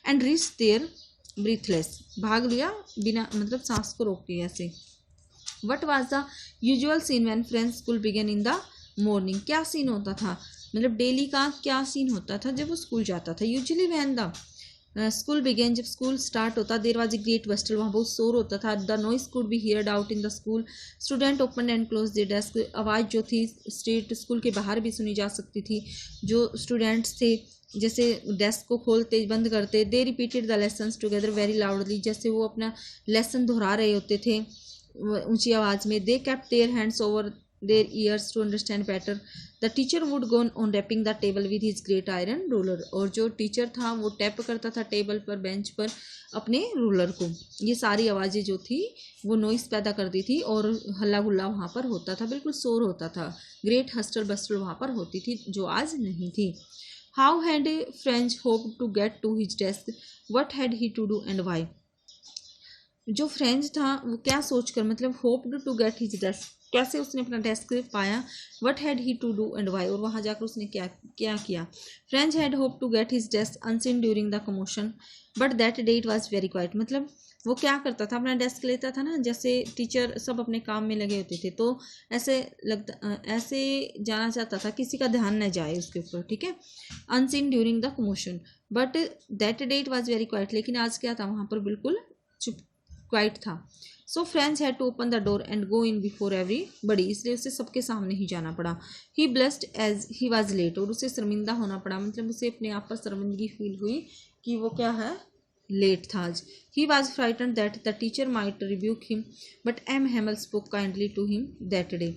एंड रीच देयर ब्रीथलेस, भाग लिया बिना मतलब सांस को रोक के ऐसे। What was the usual scene when Franz school began in the morning, क्या सीन होता था, मतलब डेली का क्या सीन होता था जब वो स्कूल जाता था। Usually when the school began, जब स्कूल स्टार्ट होता, देर वाज ए ग्रेट बस्टल, वहाँ बहुत शोर होता था। The noise could be heard out in the school, student open and close their desk, आवाज़ जो थी स्ट्रीट स्कूल के बाहर भी सुनी जा सकती थी। जो स्टूडेंट्स थे जैसे डेस्क को खोलते बंद करते, they repeated the lessons together very loudly, जैसे वो अपना लेसन दोहरा रहे होते थे ऊंची आवाज़ में। They kept their hands over their ears to understand better. The teacher would go on rapping the table with his great iron ruler, और जो टीचर था वो टैप करता था टेबल पर, बेंच पर अपने रूलर को। ये सारी आवाज़ें जो थी वो नॉइस पैदा करती थी और हल्ला गुल्ला वहाँ पर होता था, बिल्कुल शोर होता था। ग्रेट हस्टल बस्टल वहाँ पर होती थी जो आज नहीं थी। How had Franz hope to get to his desk, what had he to do and why, जो फ्रेंच था वो क्या सोचकर, मतलब hoped to get his desk, कैसे उसने अपना डेस्क पाया, what had he to do and why, और वहाँ जाकर उसने क्या क्या किया। Franz had hope to get his desk unseen during the commotion but that day it was very quiet, मतलब वो क्या करता था, अपना डेस्क लेता था ना, जैसे टीचर सब अपने काम में लगे होते थे तो ऐसे ऐसे जाना चाहता था किसी का ध्यान न जाए उसके ऊपर, ठीक है। Unseen during the commotion but that day it was very quite, लेकिन आज क्या था, वहाँ पर बिल्कुल चुप क्वाइट था। So Franz had to open the door and go in before everybody, इसलिए उसे सबके सामने ही जाना पड़ा। He blushed as he was late, और उसे शर्मिंदा होना पड़ा, मतलब उसे अपने आप पर शर्मिंदगी फील हुई कि वो क्या है, लेट था आज। He was frightened that the teacher might rebuke him but M Hamel spoke kindly to him that day,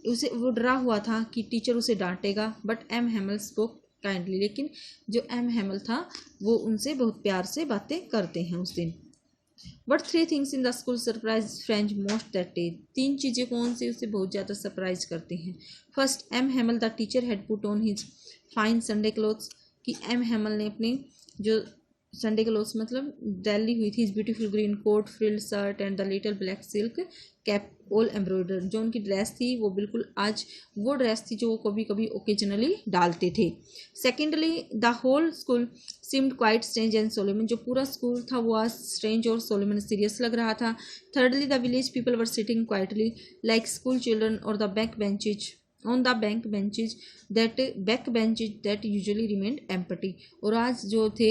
उसे वो डरा हुआ था कि टीचर उसे डांटेगा, but M Hamel spoke kindly, लेकिन जो एम हेमल था वो उनसे बहुत प्यार से बातें करते हैं उस दिन। What three things in the school surprised French most that day? तीन चीज़ें कौन सी उसे बहुत ज़्यादा सरप्राइज करती हैं। First, M Hamel the teacher had put on his fine Sunday clothes, कि एम हेमल ने अपने जो संडे क्लोथ्स मतलब डाली हुई थी, beautiful green coat, frilled shirt and the little black silk cap all embroidered, जो उनकी ड्रेस थी वो बिल्कुल आज वो ड्रेस थी जो वो कभी कभी ओकेजनली डालते थे। Secondly, the whole school seemed quite strange and solemn, जो पूरा स्कूल था वो आज स्ट्रेंज और सोलेमन सीरियस लग रहा था। Thirdly, the village people were sitting quietly like school children और the back benches on the back benches that usually remained empty, और आज जो थे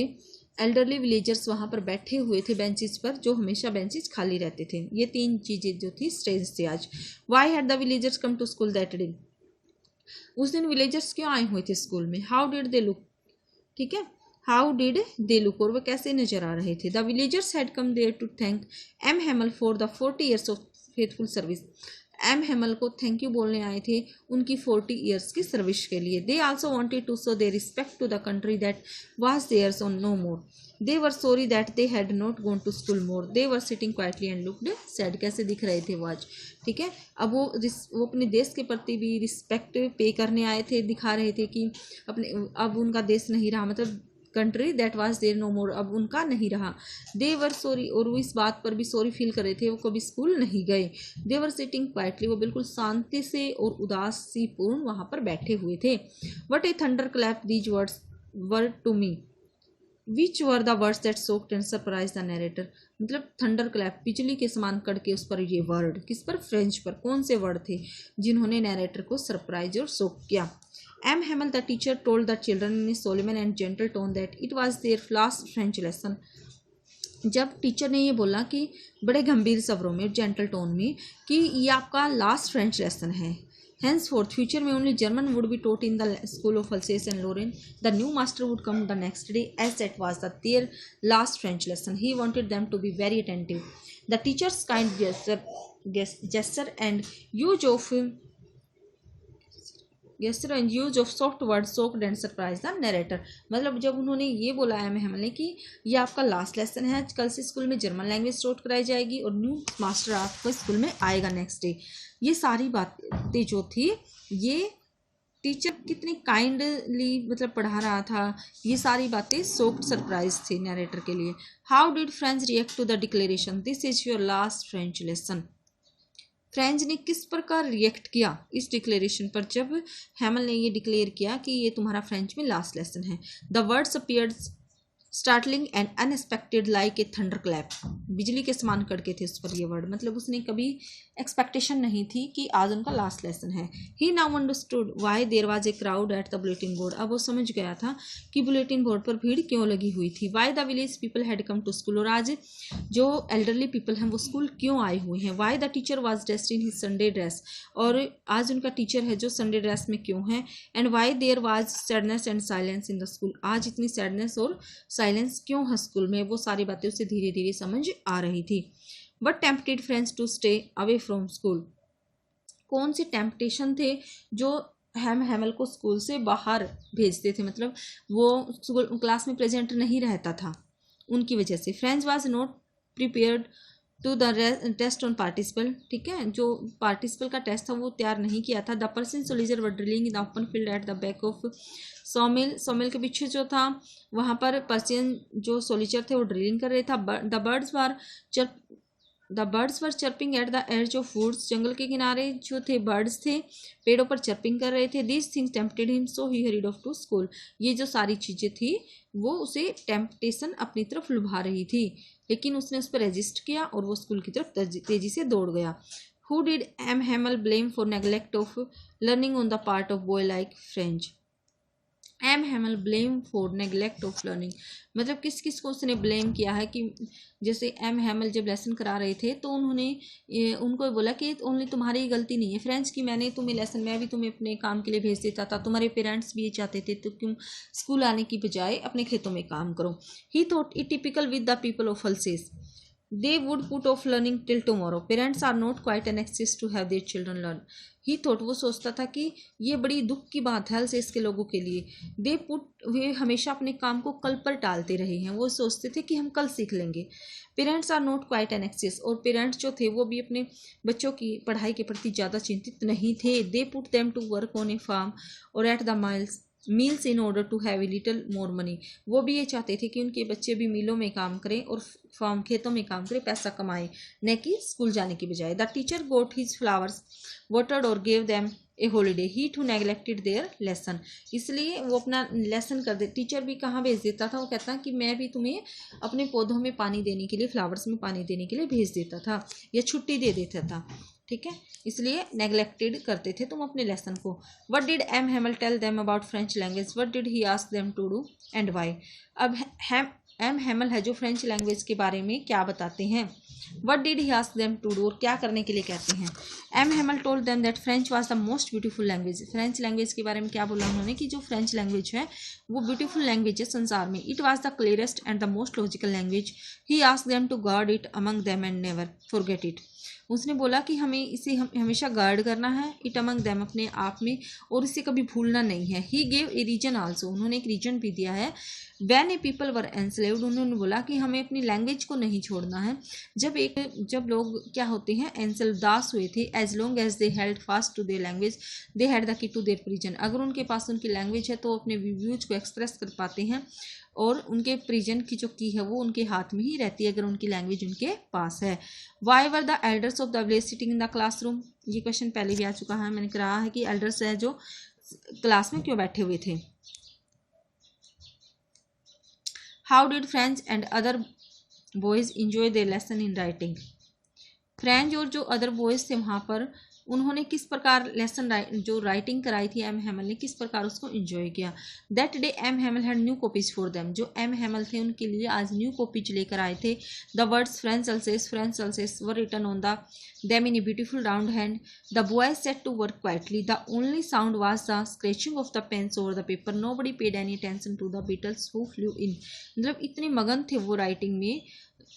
एल्डरली विलेजर्स वहाँ पर बैठे हुए थे बेंचेस पर, जो हमेशा बेंचेस खाली रहते थे। ये तीन चीज़ें जो थी स्ट्रेंज थी आज। Why had the villagers come to school that day, उस दिन विलेजर्स क्यों आए हुए थे स्कूल में। हाउ डिड दे लुक, ठीक है, हाउ डिड दे लुक, और वह कैसे नजर आ रहे थे। The villagers had come there to thank M Hamel for the 40 years of faithful service, M Hamel को थैंक यू बोलने आए थे उनकी 40 ईयर्स की सर्विस के लिए। They also wanted to show their respect to the country that was theirs on no more, they were sorry that they had not gone to school more, they were sitting quietly and looked sad, कैसे दिख रहे थे वो आज, ठीक है। अब वो अपने देश के प्रति भी रिस्पेक्ट पे करने आए थे, दिखा रहे थे कि अपने अब उनका देश नहीं रहा, मतलब country that was there no more, अब उनका नहीं रहा। दे वर सॉरी, और वो इस बात पर भी सॉरी फील कर रहे थे वो कभी स्कूल नहीं गए। दे वर सिटिंग क्वाइटली, वो बिल्कुल शांति से और उदासी पूर्ण वहां पर बैठे हुए थे। What a thunderclap these words were to me, which were the words that shocked and surprise the narrator, मतलब थंडर क्लैप बिजली के समान कड़के उस पर ये वर्ड, किस पर, फ्रेंच पर, कौन से वर्ड थे जिन्होंने नरेटर को सरप्राइज और सोक किया। M Hamel the teacher told the children in solemn and gentle tone that it was their last French lesson, जब टीचर ने ये बोला कि बड़े गंभीर स्वरों में, जेंटल टोन में, कि ये आपका लास्ट फ्रेंच लेसन है, henceforth future में only German would be taught in the school of Alsace and Lorraine, the new master would come the next day as that was their last French lesson. He wanted them to be very attentive. The teacher's kind gesture and use of soft words soaked and surprised the narrator, मतलब जब उन्होंने ये बोला है हेमल ने कि ये आपका लास्ट लेसन है, कल से स्कूल में जर्मन लैंग्वेज टॉट कराई जाएगी और न्यू मास्टर आपको स्कूल में आएगा नेक्स्ट डे, ये सारी बातें जो थी ये टीचर कितनी काइंडली मतलब पढ़ा रहा था, ये सारी बातें सोक्ड सरप्राइज थी नरेटर के लिए। How did Franz react to the declaration this is your last French lesson, Franz ने किस प्रकार रिएक्ट किया इस डिक्लेरेशन पर, जब हेमल ने ये डिक्लेयर किया कि ये तुम्हारा फ्रेंच में लास्ट लेसन है। The words appeared startling and unexpected like a thunderclap, बिजली के समान कड़के थे उस पर ये वर्ड, मतलब उसने कभी एक्सपेक्टेशन नहीं थी कि आज उनका लास्ट लेसन है। He now understood why there was a crowd at the bulletin board, अब वो समझ गया था कि बुलेटिन बोर्ड पर भीड़ क्यों लगी हुई थी। Why the village people had come to school, और आज जो एल्डरली पीपल हैं वो स्कूल क्यों आए हुए हैं। Why the teacher was dressed in his Sunday dress, और आज उनका टीचर है जो संडे ड्रेस में क्यों है। And why there was sadness and silence in the school, आज इतनी सैडनेस और साइलेंस क्यों है स्कूल में, वो सारी बातें उसे धीरे धीरे समझ आ रही थी। But tempted Franz to stay away from school, कौन से टेम्पटेशन थे जो हेमल को स्कूल से बाहर भेजते थे, मतलब वो स्कूल क्लास में प्रेजेंट नहीं रहता था उनकी वजह से। Franz was not prepared to the test on participle, ठीक है, जो पार्टिसिपल का टेस्ट था वो तैयार नहीं किया था। The Prussian soldier were drilling in the open field at the back of सॉमिल, सॉमिल के पीछे जो था वहाँ पर पर्सियन जो सोल्जर थे वो ड्रिलिंग कर रहे था। The birds were chirping at the edge of woods, जंगल के किनारे जो थे बर्ड्स थे पेड़ों पर चर्पिंग कर रहे थे। This things tempted him so he hurried off to school, ये जो सारी चीज़ें थी वो उसे टेम्पटेशन अपनी तरफ लुभा रही थी, लेकिन उसने उस पर रेजिस्ट किया और वो स्कूल की तरफ तेजी से दौड़ गया। Who did M Hamel blame for neglect of learning on the part of boy like Franz? M Hamel blame for neglect of learning, मतलब किस किस को उसने ब्लेम किया है कि जैसे एम हैमल जब लेसन करा रहे थे तो उन्होंने उनको बोला कि ओनली तुम्हारी गलती नहीं है फ्रेंच की, मैंने तुम्हें लेसन, मैं भी तुम्हें अपने काम के लिए भेज देता था, तुम्हारे पेरेंट्स भी ये चाहते थे, तो क्यों स्कूल आने की बजाय अपने खेतों में काम करो। ही thought it typical with the people of अल्सेस they would put off learning till tomorrow, parents are not quite an excuse to have their children learn। He thought, वो सोचता था कि ये बड़ी दुख की बात है अल्सेस के लोगों के लिए। दे पुट, वे हमेशा अपने काम को कल पर टालते रहे हैं, वो सोचते थे कि हम कल सीख लेंगे। Parents are not quite an excess, और पेरेंट्स जो थे वो भी अपने बच्चों की पढ़ाई के प्रति ज़्यादा चिंतित नहीं थे। They put them to work on a farm और at the mills in order to have a little more money, वो भी ये चाहते थे कि उनके बच्चे भी मिलों में काम करें और फार्म खेतों में काम करें, पैसा कमाएं, न कि स्कूल जाने की बजाय। The teacher got his flowers watered और gave them a holiday, he too neglected their lesson, इसलिए वो अपना लेसन कर दे। टीचर भी कहाँ भेज देता था, वो कहता कि मैं भी तुम्हें अपने पौधों में पानी देने के लिए, फ्लावर्स में पानी देने के लिए भेज देता था या छुट्टी दे देता था, ठीक है, इसलिए नेग्लेक्टेड करते थे तुम अपने लेसन को। What did M Hamel tell them about French language, what did he ask them to do and why? अब एम हैमल है जो फ्रेंच लैंग्वेज के बारे में क्या बताते हैं। What did he ask them to do, और क्या करने के लिए कहते हैं। M Hamel told them that French was the most beautiful language, French language के बारे में क्या बोला उन्होंने कि जो फ्रेंच लैंग्वेज है वो ब्यूटीफुल लैंग्वेज है संसार में। It was the clearest and the most logical language, he ask them to guard it among them and never forget it, उसने बोला कि हमें इसे हमेशा गार्ड करना है, इट अमंग देम अपने आप में, और इसे कभी भूलना नहीं है। He gave a reason also, उन्होंने एक रीजन भी दिया है। When a people were enslaved, उन्होंने बोला कि हमें अपनी लैंग्वेज को नहीं छोड़ना है। जब लोग क्या होते हैं एनस्लेव, दास हुए थे, as long as they held fast to their language they had the key to their prison, अगर उनके पास उनकी लैंग्वेज है तो अपने व्यूज को एक्सप्रेस कर पाते हैं और उनके प्रिजन की जो की है वो उनके हाथ में ही रहती है अगर उनकी लैंग्वेज उनके पास है। Why were the elders of the village sitting in the classroom, ये क्वेश्चन पहले भी आ चुका है, मैंने कहा है कि एल्डर्स है जो क्लास में क्यों बैठे हुए थे। How did French and other boys enjoy there lesson in writing, French और जो अदर बॉयज थे वहाँ पर उन्होंने किस प्रकार लेसन जो राइटिंग कराई थी एम हैमल ने, किस प्रकार उसको एंजॉय किया। That day M Hamel had new copies for them, जो एम हैमल थे उनके लिए आज न्यू कॉपीज लेकर आए थे। The words French Alsace were written on the them in a beautiful round hand. The boys set to work quietly, the only sound was the scratching of the pens over the paper, nobody paid any attention to the beetles who flew in, मतलब इतने मगन थे वो writing में।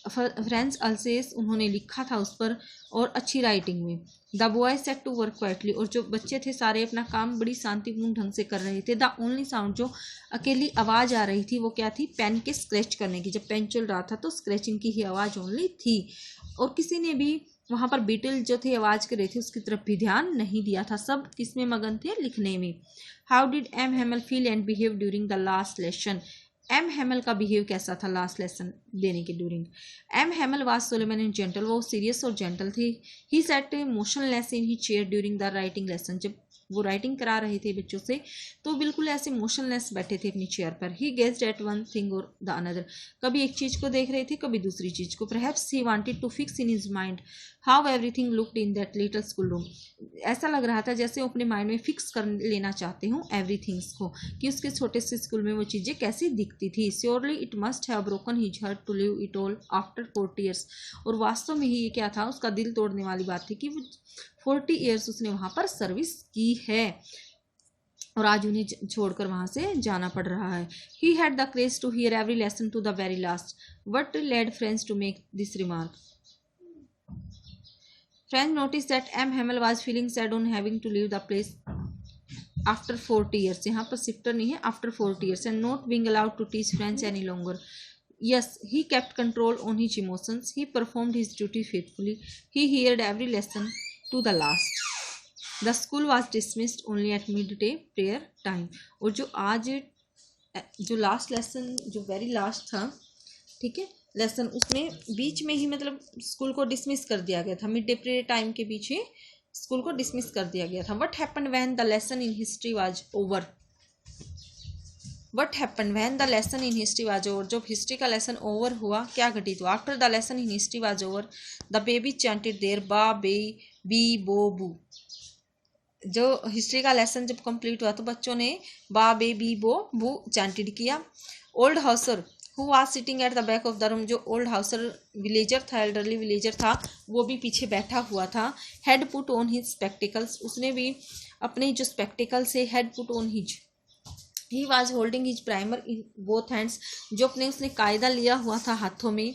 French अल्सेस उन्होंने लिखा था उस पर और अच्छी राइटिंग में। The boy set to work quietly, और जो बच्चे थे सारे अपना काम बड़ी शांतिपूर्ण ढंग से कर रहे थे। द ओनली साउंड, जो अकेली आवाज़ आ रही थी वो क्या थी, पेन के स्क्रैच करने की, जब पेन चल रहा था तो स्क्रैचिंग की ही आवाज़ ओनली थी, और किसी ने भी वहाँ पर बीटल जो थे आवाज़ कर रहे थे उसकी तरफ भी ध्यान नहीं दिया था, सब किसमें मगन थे, लिखने में। How did M Hamel feel and behave during the last lesson, M Hamel का बिहेव कैसा था लास्ट लेसन देने के during. M Hamel was solemn and gentle, वो सीरियस और जेंटल थे। He sat motionless in he chair during the writing lesson, जब वो राइटिंग करा रहे थे बच्चों से तो बिल्कुल ऐसे मोशनलेस बैठे थे अपनी चेयर पर। ही गेज्ड एट वन थिंग और द अनदर, कभी एक चीज़ को देख रहे थे कभी दूसरी चीज़ को। Perhaps he wanted to fix in his mind how everything looked in that little school room, ऐसा लग रहा था जैसे वो अपने माइंड में फिक्स कर लेना चाहते हूँ एवरीथिंग्स को, कि उसके छोटे से स्कूल में वो चीज़ें कैसी दिखती थी। Surely it must have broken his heart to leave it all after 40 years, और वास्तव में ही ये क्या था, उसका दिल तोड़ने वाली बात थी कि वो 40 ईयर्स उसने वहाँ पर सर्विस की है और आज उन्हें छोड़कर वहाँ से जाना पड़ रहा है। He had the craze to hear every lesson to the very last, what led Franz to make this remark. Franz noticed that M. Hamel was feeling sad on having to leave the place after 40 years. यहाँ पर shifter नहीं है, after 40 years, and not being allowed to teach French any longer. Yes, he kept control on his emotions. He performed his duty faithfully. He heard every lesson to the last. The school was dismissed only at midday prayer time. और जो आज जो last lesson जो very last था, ठीक है, lesson, उसमें बीच में ही मतलब स्कूल को डिसमिस कर दिया गया था, मिड डे प्रेयर टाइम के पीछे स्कूल को डिसमिस कर दिया गया था. What happened when the lesson in history was over. What happen when the lesson in history was over. जब हिस्ट्री का लेसन ओवर हुआ, क्या घटित हुआ. After the lesson in history was over the baby chanted their ba be B बो बू. जो history का लेसन जब कंप्लीट हुआ तो बच्चों ने बा बे बी बो बू चैंटेड किया. Old Hauser who was sitting at the back of the room. जो ओल्ड हाउसर विलेजर था, एल्डरली विलेजर था, वो भी पीछे बैठा हुआ था. Head put on his spectacles. उसने भी अपने जो स्पेक्टिकल्स है, head put on his. He was holding his primer in both hands. जो अपने उसने कायदा लिया हुआ था हाथों में.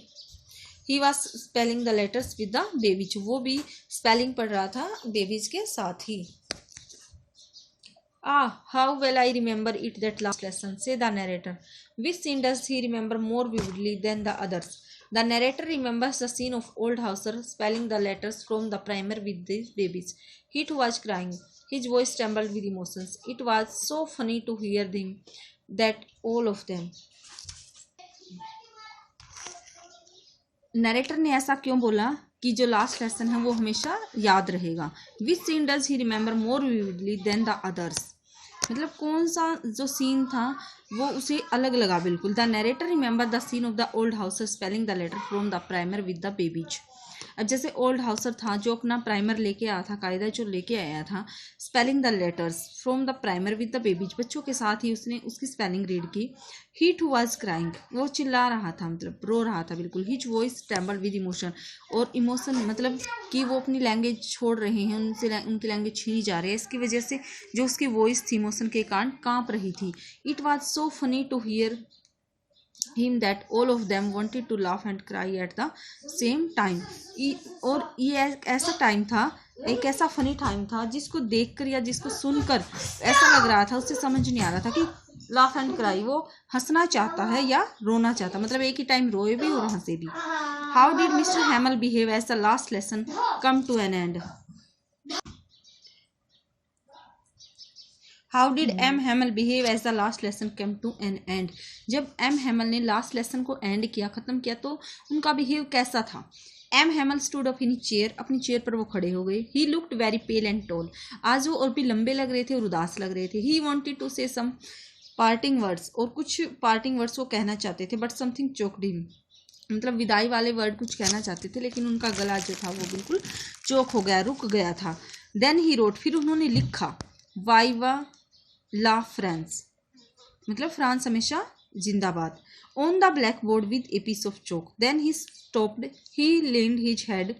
He was spelling the letters with the babies. वो भी स्पेलिंग पढ़ रहा था बेबीज के साथ ही. How well I remember it that last lesson से the narrator. Which scene does he remember more vividly than the others. The narrator remembers the scene of old Hauser spelling the letters from the primer with the babies. He too was crying. His voice trembled with emotions. It was so funny to hear them, that all of them. Narrator ने ऐसा क्यों बोला कि जो last lesson है वो हमेशा याद रहेगा. Which scene does he remember more vividly than the others. मतलब कौन सा जो सीन था वो उसे अलग लगा बिल्कुल. The narrator remember the scene of the old Hauser spelling the letter from the primer with the babies. अब जैसे ओल्ड हाउसर था जो अपना प्राइमर लेके आया था, कायदा जो लेके आया था, spelling the letters from the primer with the babies. बच्चों के साथ ही उसने उसकी स्पेलिंग रीड की. ही टू वाज क्राइंग. वो चिल्ला रहा था, मतलब रो रहा था बिल्कुल. His voice trembled with emotion. और इमोशन मतलब कि वो अपनी लैंग्वेज छोड़ रहे हैं, उनसे उनकी लैंग्वेज छीनी जा रही है. इसकी वजह से जो उसकी वॉइस थी इमोशन के कारण कांप रही थी. It was so funny to hear him that all of them wanted to laugh and cry at the same time. और ये ऐसा टाइम था, एक ऐसा फनी टाइम था जिसको देखकर या जिसको सुनकर ऐसा लग रहा था, उससे समझ नहीं आ रहा था कि लाफ एंड क्राई वो हंसना चाहता है या रोना चाहता, मतलब एक ही टाइम रोए भी और हंसे भी. How did mister Hamel behave as the last lesson come to an end. How did M Hamel behave as the last lesson come to an end. जब एम हैमल ने लास्ट लेसन को and किया, ख़त्म किया, तो उनका behave कैसा था. M Hamel stood up in chair. अपनी चेयर पर वो खड़े हो गए. He looked very pale and tall. आज वो और भी लंबे लग रहे थे और उदास लग रहे थे. ही वॉन्टेड टू से सम पार्टिंग वर्ड्स. और कुछ पार्टिंग वर्ड्स वो कहना चाहते थे, बट समथिंग चोक्ड हिम. मतलब विदाई वाले वर्ड कुछ कहना चाहते थे, लेकिन उनका गला जो था वो बिल्कुल चोक हो गया, रुक गया था. Then he wrote. फिर उन्होंने लिखा वाइवा ला फ्रांस, मतलब फ्रांस हमेशा जिंदाबाद. On the blackboard with a piece of chalk. Then he stopped. He leaned his head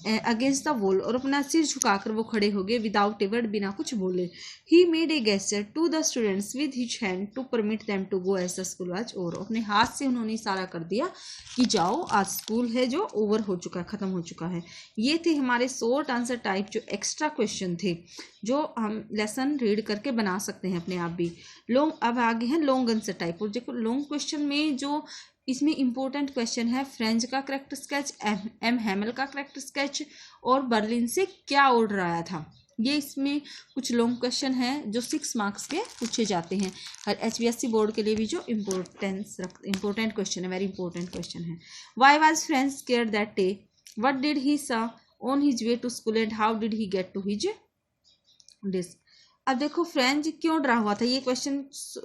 against the wall. और अपना सिर झुकाकर वो खड़े हो गए. विदाउट ए वर्ड, बिना कुछ बोले. He made a gesture to the students with his hand to permit them to go as the school was over. अपने हाथ से उन्होंने इशारा कर दिया कि जाओ, आज स्कूल है जो ओवर हो चुका है, ख़त्म हो चुका है. ये थे हमारे शॉर्ट आंसर टाइप जो एक्स्ट्रा क्वेश्चन थे, जो हम लेसन रीड करके बना सकते हैं अपने आप भी. लॉन्ग, अब आगे हैं लॉन्ग आंसर टाइप. और देखो लॉन्ग क्वेश्चन में जो इसमें इंपॉर्टेंट क्वेश्चन है, फ्रेंच का करेक्ट स्केच, एम हैमल का करेक्ट स्केच, और बर्लिन से क्या ऑर्डर आया था. ये इसमें कुछ लॉन्ग क्वेश्चन हैं जो 6 मार्क्स के पूछे जाते हैं. और HBSC बोर्ड के लिए भी जो इंपॉर्टेंट क्वेश्चन है, वेरी इंपॉर्टेंट क्वेश्चन है. Why was Franz scared that day. What did he saw on his way to school and how did he get to his desk. अब देखो फ्रेंच क्यों डरा हुआ था. ये क्वेश्चन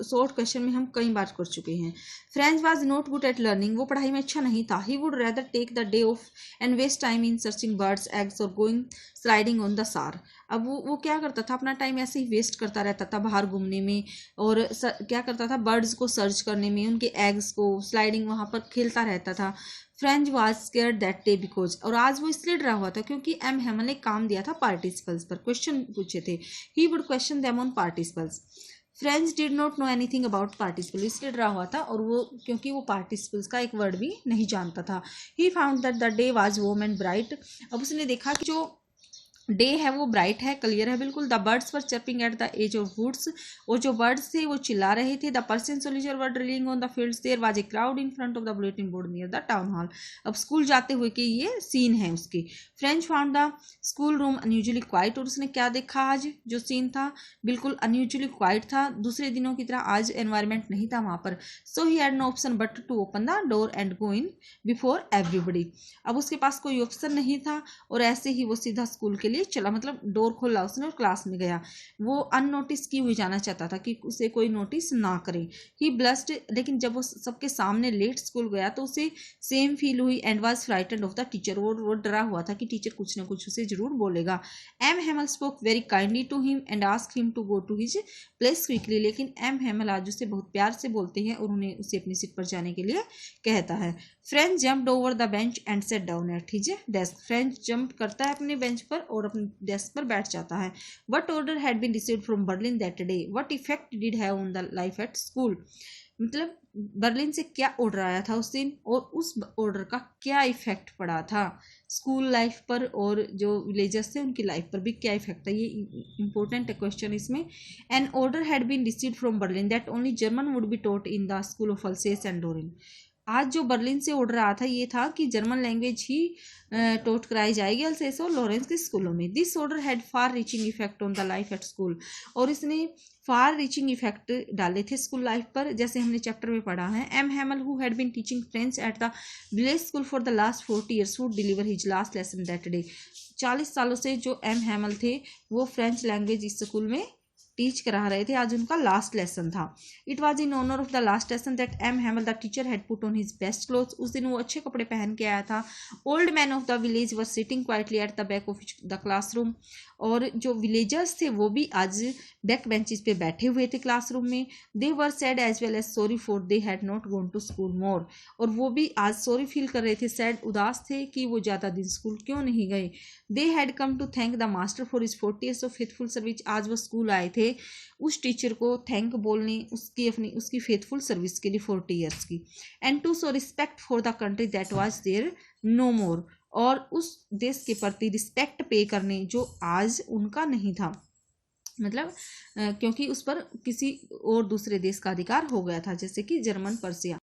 शॉर्ट क्वेश्चन में हम कई बार कर चुके हैं. Franz was not good at learning. वो पढ़ाई में अच्छा नहीं था. He would rather take the day off and waste time in searching birds eggs और going sliding on the Saar. अब वो क्या करता था, अपना टाइम ऐसे ही वेस्ट करता रहता था बाहर घूमने में, और क्या करता था, बर्ड्स को सर्च करने में, उनके एग्स को, स्लाइडिंग वहाँ पर खेलता रहता था. French was scared that day because. और आज वो इसलिए डरा हुआ था क्योंकि एम हैमल ने काम दिया था पार्टिसिपल्स पर, क्वेश्चन पूछे थे. ही would question them on participles. French did not know anything about participle. इसलिए डरा हुआ था, और वो क्योंकि वो पार्टिसिपल्स का एक वर्ड भी नहीं जानता था. He found that the day was warm and bright. अब उसने देखा कि जो डे है वो ब्राइट है, क्लियर है बिल्कुल। The birds were chirping at the edge of woods, और जो बर्ड्स थे वो चिल्ला रहे थे। The Prussian soldier were drilling on the fields, there was a crowd in front of the bulletin board near the town hall. अब school जाते हुए कि ये सीन है उसकी। Franz found the school room unusually quiet, और उसने क्या देखा आज जो सीन था, बिल्कुल अनयूजुअली क्वाइट था, दूसरे दिनों की तरह आज एनवायरमेंट नहीं था वहां पर। So he had no option but to open the door and go in before everybody. अब उसके पास कोई ऑप्शन नहीं था और ऐसे ही वो सीधा स्कूल के लिए चला, मतलब डोर खोला उसने और क्लास में गया। वो अननोटिस की हुई जाना चाहता था कि उसे कोई नोटिस ना करे। ही ब्लस्ड, लेकिन जब वो सबके सामने लेट स्कूल गया तो उसे सेम फील हुई and was frightened of the teacher. वो डरा हुआ था कि टीचर कुछ ना कुछ उसे जरूर बोलेगा। M Hamel spoke very kindly to him and asked him to go to his place quickly, लेकिन एम हेमल आज उसे बहुत प्यार से बोलते हैं और उन्हें उसे अपनी सीट पर जाने के लिए कहता है। French jumped over the bench and set down at his desk, French jump करता है अपने बेंच पर और अपने डेस्क पर बैठ जाता है। What order had been received from Berlin that day, what effect did have on the life at school, मतलब बर्लिन से क्या ऑर्डर आया था उस दिन और उस ऑर्डर का क्या इफेक्ट पड़ा था स्कूल लाइफ पर, और जो विलेजर्स थे उनकी लाइफ पर भी क्या इफेक्ट है, ये इंपॉर्टेंट क्वेश्चन इसमें। An order had been received from Berlin that only German would be taught in the school of Alsace and Lorraine. आज जो बर्लिन से ऑर्डर आया था ये था कि जर्मन लैंग्वेज ही टॉट कराई जाएगी अल्सेस और लॉरेंस के स्कूलों में। This order had far reaching effect on the life at school, और इसने फार रीचिंग इफेक्ट डाले थे स्कूल लाइफ पर, जैसे हमने चैप्टर में पढ़ा है। M Hamel who had been teaching French at the village school for the last 40 years would deliver his last lesson that day. 40 सालों से जो एम हेमल थे वो फ्रेंच लैंग्वेज इस स्कूल में टीच करा रहे थे, आज उनका लास्ट लेसन था। It was in honour of the last lesson that M Hamel the teacher had put on his best clothes, उस दिन वो अच्छे कपड़े पहन के आया था। Old man of the village were sitting quietly at the back of the classroom, और जो विलेजर्स थे वो भी आज बैक बेंचेस पे बैठे हुए थे क्लासरूम में। They were sad as well as sorry for they had not gone to school more, और वो भी आज सॉरी फील कर रहे थे, सैड उदास थे कि वो ज़्यादा दिन स्कूल क्यों नहीं गए। They had come to thank the master for his 40 years of faithful service, आज वो स्कूल आए थे उस टीचर को थैंक बोलने उसकी फेथफुल सर्विस के लिए 40 years की। And to show respect for the country that was there no more, और उस देश के प्रति रिस्पेक्ट पे करने जो आज उनका नहीं था, मतलब क्योंकि उस पर किसी और दूसरे देश का अधिकार हो गया था, जैसे कि जर्मन पर्सिया।